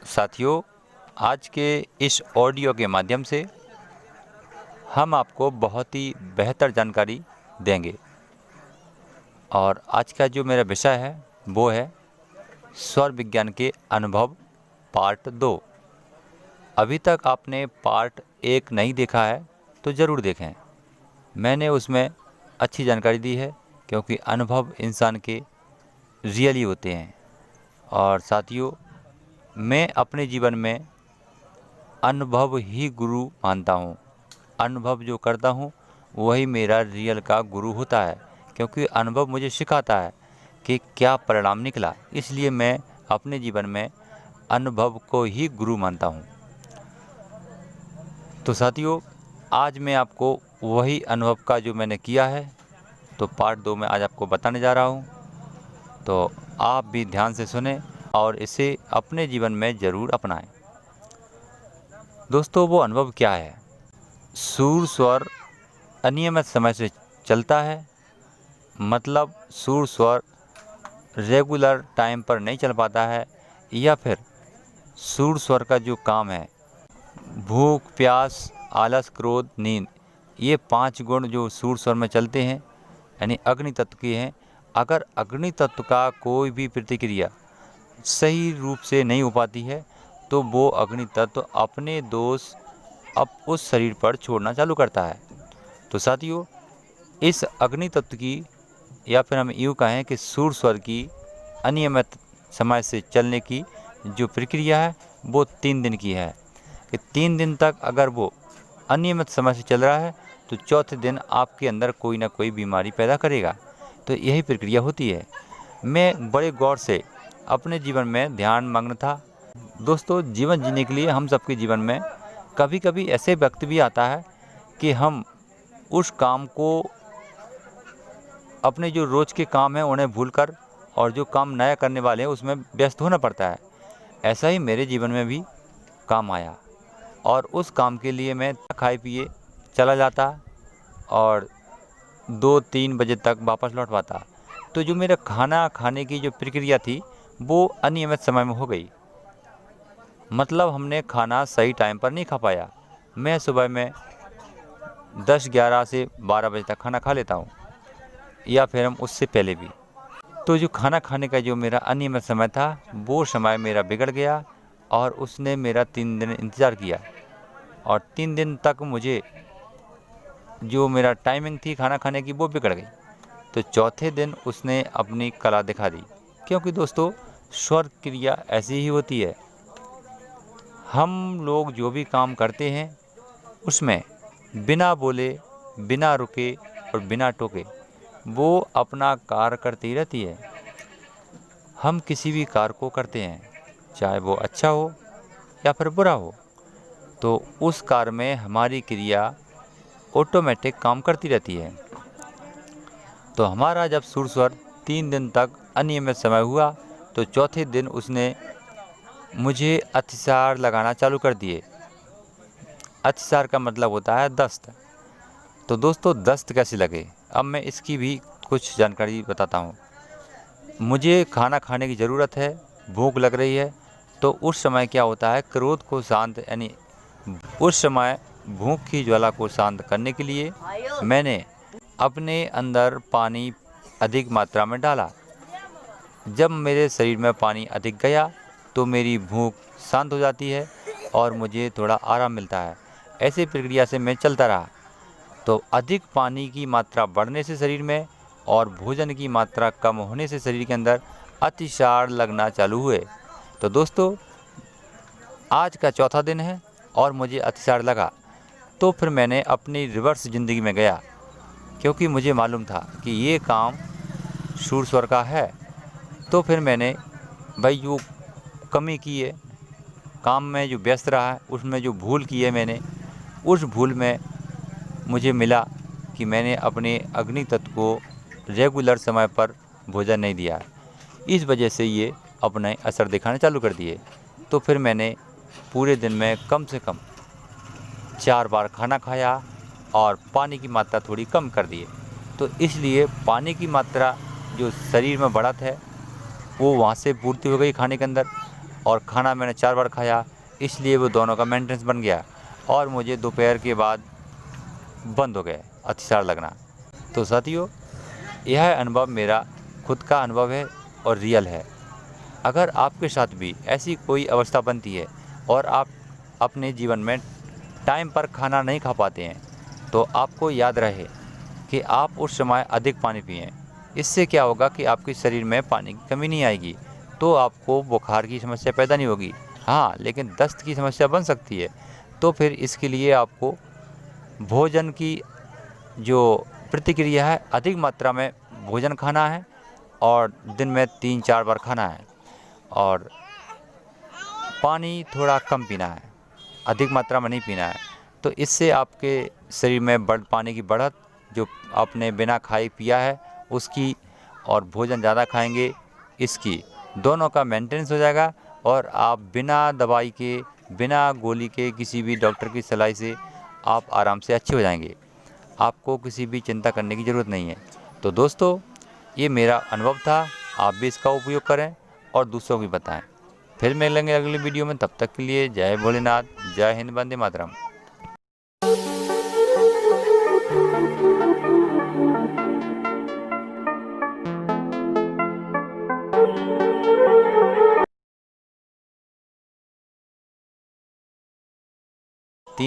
साथियों, आज के इस ऑडियो के माध्यम से हम आपको बहुत ही बेहतर जानकारी देंगे और आज का जो मेरा विषय है वो है स्वर विज्ञान के अनुभव पार्ट 2। अभी तक आपने पार्ट 1 नहीं देखा है तो ज़रूर देखें। मैंने उसमें अच्छी जानकारी दी है क्योंकि अनुभव इंसान के रियली होते हैं। और साथियों, मैं अपने जीवन में अनुभव ही गुरु मानता हूँ। अनुभव जो करता हूँ वही मेरा रियल का गुरु होता है, क्योंकि अनुभव मुझे सिखाता है कि क्या परिणाम निकला। इसलिए मैं अपने जीवन में अनुभव को ही गुरु मानता हूँ। तो साथियों, आज मैं आपको वही अनुभव का जो मैंने किया है तो पार्ट 2 में आज आपको बताने जा रहा हूँ। तो आप भी ध्यान से सुने और इसे अपने जीवन में ज़रूर अपनाएं। दोस्तों, वो अनुभव क्या है? सुर स्वर अनियमित समय से चलता है, मतलब सुर स्वर रेगुलर टाइम पर नहीं चल पाता है, या फिर सुर स्वर का जो काम है भूख, प्यास, आलस, क्रोध, नींद, ये 5 गुण जो सुर स्वर में चलते हैं यानी अग्नि तत्व की हैं। अगर अग्नि तत्व का कोई भी प्रतिक्रिया सही रूप से नहीं हो पाती है तो वो अग्नि तत्व अपने दोष अब उस शरीर पर छोड़ना चालू करता है। तो साथियों, इस अग्नि तत्व की या फिर हम यूँ कहें कि सुर स्वर की अनियमित समय से चलने की जो प्रक्रिया है वो 3 दिन की है कि 3 दिन तक अगर वो अनियमित समय से चल रहा है तो चौथे दिन आपके अंदर कोई ना कोई बीमारी पैदा करेगा। तो यही प्रक्रिया होती है। मैं बड़े गौर से अपने जीवन में ध्यान मग्न था। दोस्तों, जीवन जीने के लिए हम सबके जीवन में कभी कभी ऐसे वक्त भी आता है कि हम उस काम को, अपने जो रोज़ के काम हैं उन्हें भूलकर और जो काम नया करने वाले हैं उसमें व्यस्त होना पड़ता है। ऐसा ही मेरे जीवन में भी काम आया और उस काम के लिए मैं खाए पिए चला जाता और 2-3 बजे तक वापस लौट पाता। तो जो मेरा खाना खाने की जो प्रक्रिया थी वो अनियमित समय में हो गई। मतलब हमने खाना सही टाइम पर नहीं खा पाया। मैं सुबह में 10-11 से 12 बजे तक खाना खा लेता हूँ, या फिर हम उससे पहले भी। तो जो खाना खाने का जो मेरा अनियमित समय था वो समय मेरा बिगड़ गया और उसने मेरा 3 दिन इंतज़ार किया और 3 दिन तक मुझे जो मेरा टाइमिंग थी खाना खाने की वो बिगड़ गई। तो चौथे दिन उसने अपनी कला दिखा दी, क्योंकि दोस्तों स्वर क्रिया ऐसी ही होती है। हम लोग जो भी काम करते हैं उसमें बिना बोले, बिना रुके और बिना टोके वो अपना कार्य करती रहती है। हम किसी भी कार्य को करते हैं, चाहे वो अच्छा हो या फिर बुरा हो, तो उस कार्य में हमारी क्रिया ऑटोमेटिक काम करती रहती है। तो हमारा जब सुर स्वर 3 दिन तक अनियमित समय हुआ तो चौथे दिन उसने मुझे अतिसार लगाना चालू कर दिए। अतिसार का मतलब होता है दस्त। तो दोस्तों, दस्त कैसे लगे, अब मैं इसकी भी कुछ जानकारी बताता हूँ। मुझे खाना खाने की ज़रूरत है, भूख लग रही है, तो उस समय क्या होता है, क्रोध को शांत यानी उस समय भूख की ज्वाला को शांत करने के लिए मैंने अपने अंदर पानी अधिक मात्रा में डाला। जब मेरे शरीर में पानी अधिक गया तो मेरी भूख शांत हो जाती है और मुझे थोड़ा आराम मिलता है। ऐसी प्रक्रिया से मैं चलता रहा। तो अधिक पानी की मात्रा बढ़ने से शरीर में और भोजन की मात्रा कम होने से शरीर के अंदर अतिसार लगना चालू हुए। तो दोस्तों, आज का चौथा दिन है और मुझे अतिसार लगा। तो फिर मैंने अपनी रिवर्स ज़िंदगी में गया, क्योंकि मुझे मालूम था कि ये काम सुर स्वर का है। तो फिर मैंने भाई जो कमी की है, काम में जो व्यस्त रहा है, उसमें जो भूल की है मैंने, उस भूल में मुझे मिला कि मैंने अपने अग्नि तत्व को रेगुलर समय पर भोजन नहीं दिया। इस वजह से ये अपने असर दिखाने चालू कर दिए। तो फिर मैंने पूरे दिन में कम से कम 4 बार खाना खाया और पानी की मात्रा थोड़ी कम कर दिए। तो इसलिए पानी की मात्रा जो शरीर में बढ़त है वो वहाँ से पूर्ति हो गई खाने के अंदर, और खाना मैंने 4 बार खाया, इसलिए वो दोनों का मेंटेनेंस बन गया और मुझे दोपहर के बाद बंद हो गए अतिसार लगना। तो साथियों, यह अनुभव मेरा खुद का अनुभव है और रियल है। अगर आपके साथ भी ऐसी कोई अवस्था बनती है और आप अपने जीवन में टाइम पर खाना नहीं खा पाते हैं, तो आपको याद रहे कि आप उस समय अधिक पानी पिएं। इससे क्या होगा कि आपके शरीर में पानी की कमी नहीं आएगी, तो आपको बुखार की समस्या पैदा नहीं होगी। हाँ, लेकिन दस्त की समस्या बन सकती है। तो फिर इसके लिए आपको भोजन की जो प्रतिक्रिया है, अधिक मात्रा में भोजन खाना है और दिन में 3-4 बार खाना है और पानी थोड़ा कम पीना है, अधिक मात्रा में नहीं पीना है। तो इससे आपके शरीर में पानी की बढ़त, जो आपने बिना खाए पिया है उसकी, और भोजन ज़्यादा खाएंगे इसकी, दोनों का मेंटेनेंस हो जाएगा और आप बिना दवाई के, बिना गोली के, किसी भी डॉक्टर की सलाह से आप आराम से अच्छे हो जाएंगे। आपको किसी भी चिंता करने की ज़रूरत नहीं है। तो दोस्तों, ये मेरा अनुभव था, आप भी इसका उपयोग करें और दूसरों को भी बताएं। फिर मिलेंगे अगली वीडियो में, तब तक के लिए जय भोलेनाथ, जय हिंद, वंदे मातरम।